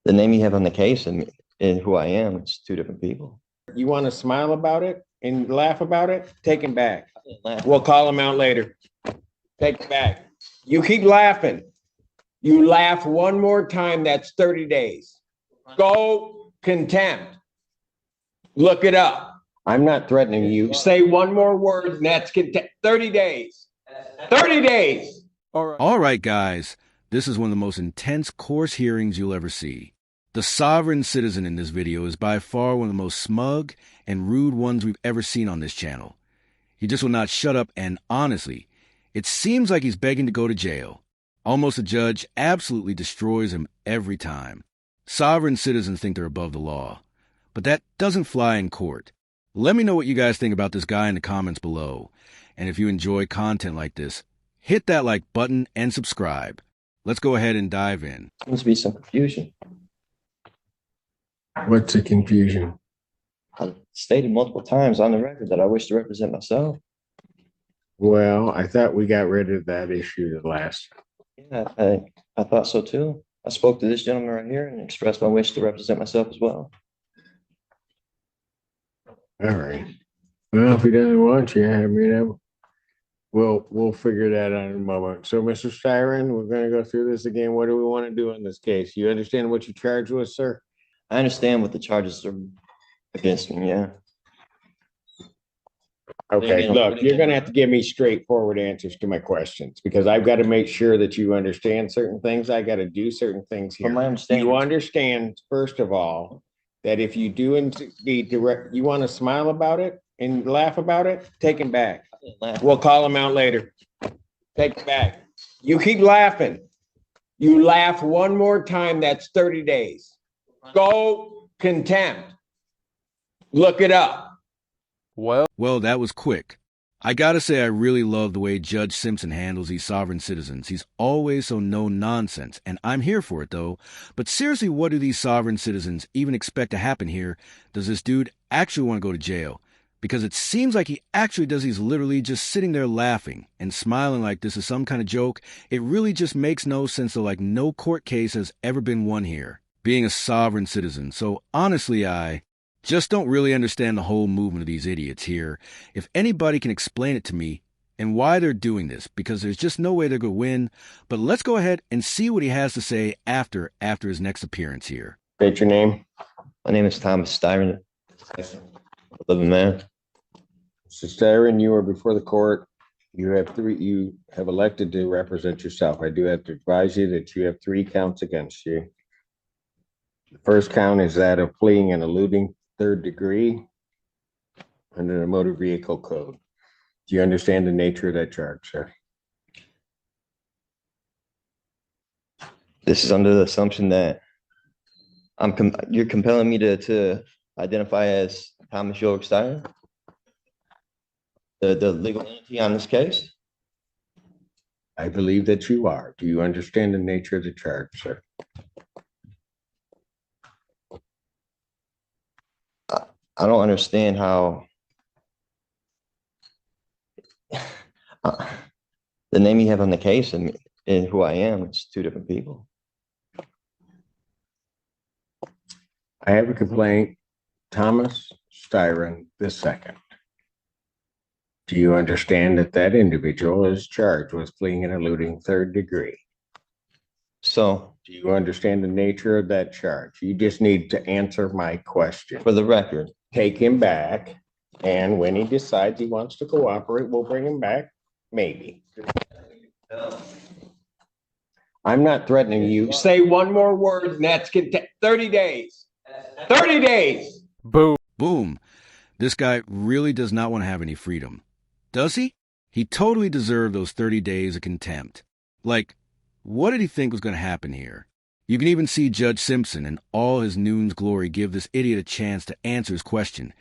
The name you have on the case and who I am, it's two different people. You want to smile about it and laugh about it? Take him back. Laugh. We'll call him out later. Take him back. You keep laughing. You laugh one more time, that's 30 days. Go contempt. Look it up. I'm not threatening you. Say one more word, and that's contempt. 30 days. 30 days. All right, guys. This is one of the most intense course hearings you'll ever see. The sovereign citizen in this video is by far one of the most smug and rude ones we've ever seen on this channel. He just will not shut up, and honestly, it seems like he's begging to go to jail. Almost a judge absolutely destroys him every time. Sovereign citizens think they're above the law, but that doesn't fly in court. Let me know what you guys think about this guy in the comments below. And if you enjoy content like this, hit that like button and subscribe. Let's go ahead and dive in. There must be some confusion. What's the confusion? I stated multiple times on the record that I wish to represent myself. Well, I thought we got rid of that issue the last. Yeah, I thought so too. I spoke to this gentleman right here and expressed my wish to represent myself as well. All right. Well, if he doesn't want you, I mean, we'll figure that out in a moment. So, Mr. Styron, we're going to go through this again. What do we want to do in this case? You understand what you charged with, sir? I understand what the charges are against me, yeah. Okay, look, you're going to have to give me straightforward answers to my questions because I've got to make sure that you understand certain things. I got to do certain things here. From my understanding, You understand, first of all, that if you do indeed direct, you want to smile about it and laugh about it, take him back. laugh. We'll call him out later. Take him back. You keep laughing. You laugh one more time, that's 30 days. Go contempt. Look it up. Well, that was quick. I gotta say, I really love the way Judge Simpson handles these sovereign citizens. He's always so no-nonsense, and I'm here for it, though. But seriously, what do these sovereign citizens even expect to happen here? Does this dude actually want to go to jail? Because it seems like he actually does. He's literally just sitting there laughing and smiling like this is some kind of joke. It really just makes no sense, though, like no court case has ever been won here, being a sovereign citizen. So honestly, I just don't really understand the whole movement of these idiots here. If anybody can explain it to me and why they're doing this, because there's just no way they're going to win. But let's go ahead and see what he has to say after his next appearance here. State your name. My name is Thomas Styron. Living man. Mr. Styron, you are before the court. You have elected to represent yourself. I do have to advise you that you have 3 counts against you. The first count is that of fleeing and eluding third degree under the motor vehicle code. Do you understand the nature of that charge, sir? This is under the assumption that you're compelling me to identify as Thomas York Styron, the legal entity on this case. I believe that you are. Do you understand the nature of the charge, sir? I don't understand how the name you have on the case and who I am, it's two different people. I have a complaint, Thomas Styron II. Do you understand that that individual is charged with fleeing and eluding third degree? So, do you understand the nature of that charge? You just need to answer my question. For the record, take him back, and when he decides he wants to cooperate, we'll bring him back, maybe. I'm not threatening you. Say one more word, and that's 30 days. 30 days. Boom. This guy really does not want to have any freedom. Does he? He totally deserved those 30 days of contempt. Like, what did he think was going to happen here? You can even see Judge Simpson in all his noon's glory give this idiot a chance to answer his question,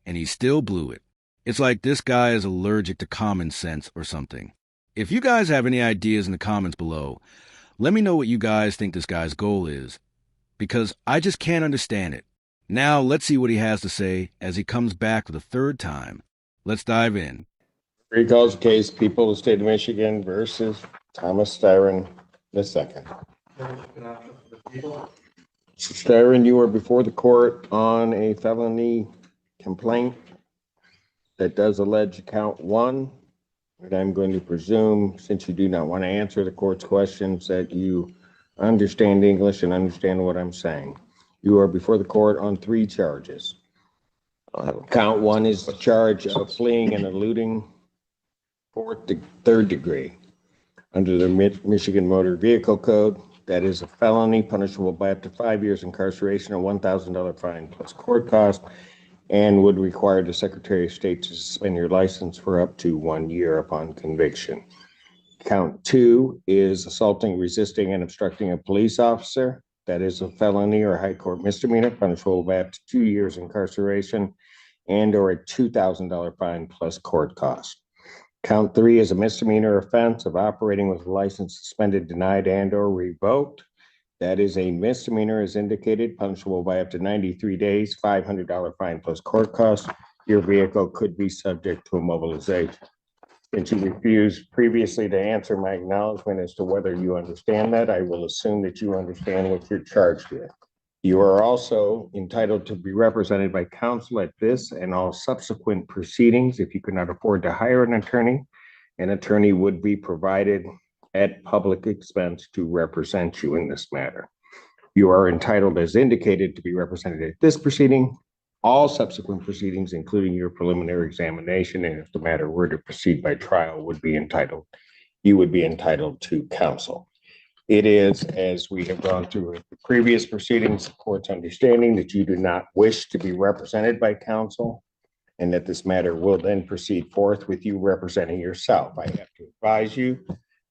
and he still blew it. It's like this guy is allergic to common sense or something. If you guys have any ideas in the comments below, let me know what you guys think this guy's goal is, because I just can't understand it. Now let's see what he has to say as he comes back for the 3rd time. Let's dive in. Recalls case, people of the state of Michigan versus Thomas Styron II. Styron, you are before the court on a felony complaint that does allege count one. And I'm going to presume, since you do not want to answer the court's questions, that you understand English and understand what I'm saying. You are before the court on three charges. Count one is the charge of fleeing and eluding third degree. Under the Michigan Motor Vehicle Code, that is a felony punishable by up to 5 years incarceration, a $1,000 fine plus court cost, and would require the Secretary of State to suspend your license for up to 1 year upon conviction. Count two is assaulting, resisting, and obstructing a police officer. That is a felony or high court misdemeanor punishable by up to 2 years incarceration and or a $2,000 fine plus court cost. Count three is a misdemeanor offense of operating with a license suspended, denied, and or revoked. That is a misdemeanor as indicated, punishable by up to 93 days, $500 fine plus court cost. Your vehicle could be subject to immobilization. Since you refused previously to answer my acknowledgement as to whether you understand that, I will assume that you understand what you're charged with. You are also entitled to be represented by counsel at this and all subsequent proceedings. If you could not afford to hire an attorney would be provided at public expense to represent you in this matter. You are entitled, as indicated, to be represented at this proceeding, all subsequent proceedings, including your preliminary examination, and if the matter were to proceed by trial, you would be entitled to counsel. It is, as we have gone through the previous proceedings, the court's understanding that you do not wish to be represented by counsel, and that this matter will then proceed forth with you representing yourself. I have to advise you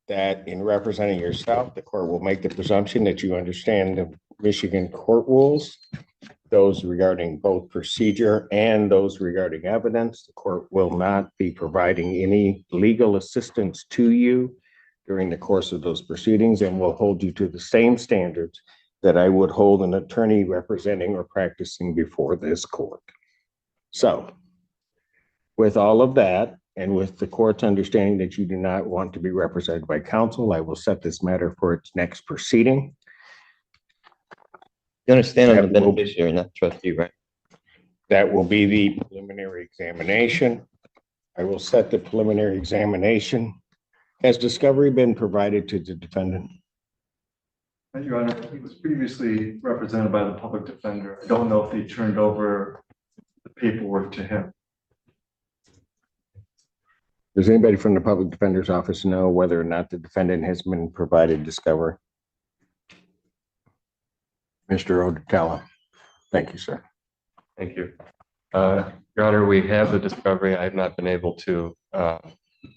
that in representing yourself, the court will make the presumption that you understand the Michigan court rules, those regarding both procedure and those regarding evidence. The court will not be providing any legal assistance to you during the course of those proceedings and will hold you to the same standards that I would hold an attorney representing or practicing before this court. So, with all of that, and with the court's understanding that you do not want to be represented by counsel, I will set this matter for its next proceeding. You understand I'm the beneficiary, not the trustee, right? That will be the preliminary examination. I will set the preliminary examination. Has discovery been provided to the defendant? Your Honor, he was previously represented by the public defender. I don't know if they turned over the paperwork to him. Does anybody from the public defender's office know whether or not the defendant has been provided discovery? Mr. Odetella. Thank you, sir. Thank you. Your Honor, we have the discovery. I have not been able to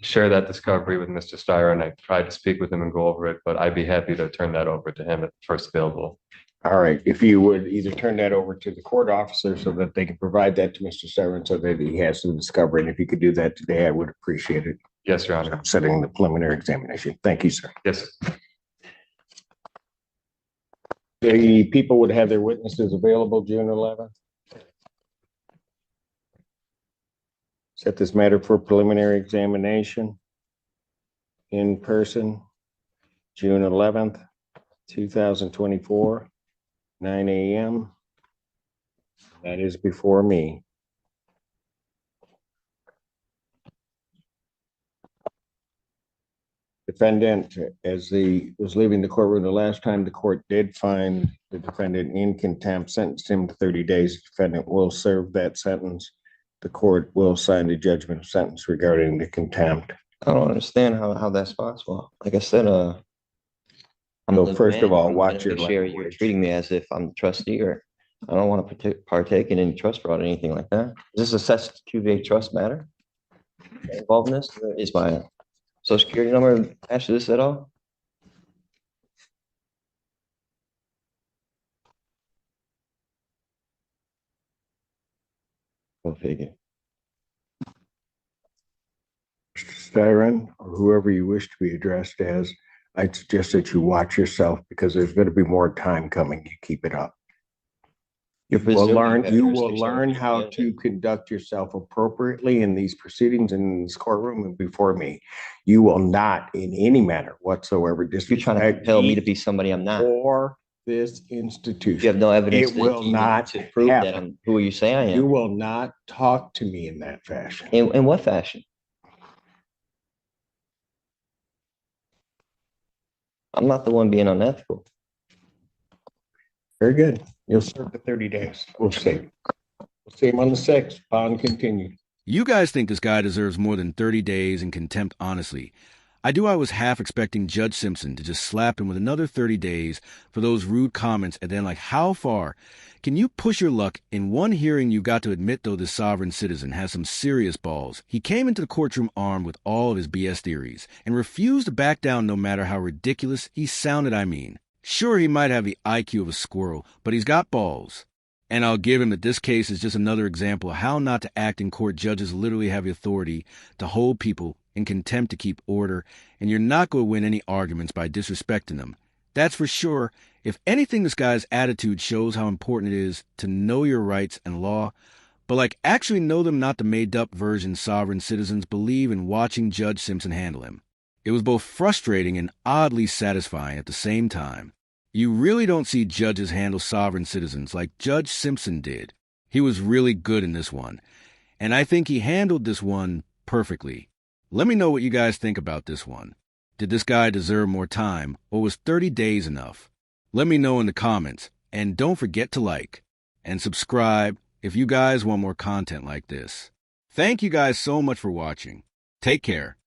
share that discovery with Mr. Steyer, and I tried to speak with him and go over it, but I'd be happy to turn that over to him at first available. All right. If you would either turn that over to the court officer so that they can provide that to Mr. Steyer so that he has the discovery, and if you could do that today, I would appreciate it. Yes, Your Honor. I'm setting the preliminary examination. Thank you, sir. Yes. The people would have their witnesses available June 11th. Set this matter for preliminary examination in person, June 11th, 2024, 9 a.m. That is before me. Defendant, as he was leaving the courtroom the last time, the court did find the defendant in contempt, sentenced him to 30 days. The defendant will serve that sentence. The court will sign the judgment of sentence regarding the contempt. I don't understand how that's possible. Like I said, So first of all, watch your language. You're treating me as if I'm the trustee, or I don't want to partake in any trust fraud or anything like that. Is this a Sest QV trust matter involved in this? Is my social security number attached to this at all? Go figure. Mr. Styron, or whoever you wish to be addressed as, I suggest that you watch yourself because there's going to be more time coming. You keep it up. You will learn how to conduct yourself appropriately in these proceedings in this courtroom and before me. You will not in any manner whatsoever You're trying to compel me to be somebody I'm not. Or this You institution. have no evidence. It will not to prove that happen. I'm who you say I You am. will not talk to me in that fashion. In what fashion? I'm not the one being unethical. Very good. You'll serve the 30 days. We'll see. We'll see him on the 6th. Bond continued. You guys think this guy deserves more than 30 days in contempt, honestly. I was half expecting Judge Simpson to just slap him with another 30 days for those rude comments, and then like, how far can you push your luck? In one hearing, you got to admit, though, this sovereign citizen has some serious balls. He came into the courtroom armed with all of his BS theories and refused to back down no matter how ridiculous he sounded, I mean. Sure, he might have the IQ of a squirrel, but he's got balls. And I'll give him that this case is just another example of how not to act in court. Judges literally have the authority to hold people in contempt to keep order, and you're not going to win any arguments by disrespecting them. That's for sure. If anything, this guy's attitude shows how important it is to know your rights and law, but like actually know them, not the made-up version sovereign citizens believe in watching Judge Simpson handle him. It was both frustrating and oddly satisfying at the same time. You really don't see judges handle sovereign citizens like Judge Simpson did. He was really good in this one, and I think he handled this one perfectly. Let me know what you guys think about this one. Did this guy deserve more time, or was 30 days enough? Let me know in the comments, and don't forget to like and subscribe if you guys want more content like this. Thank you guys so much for watching. Take care.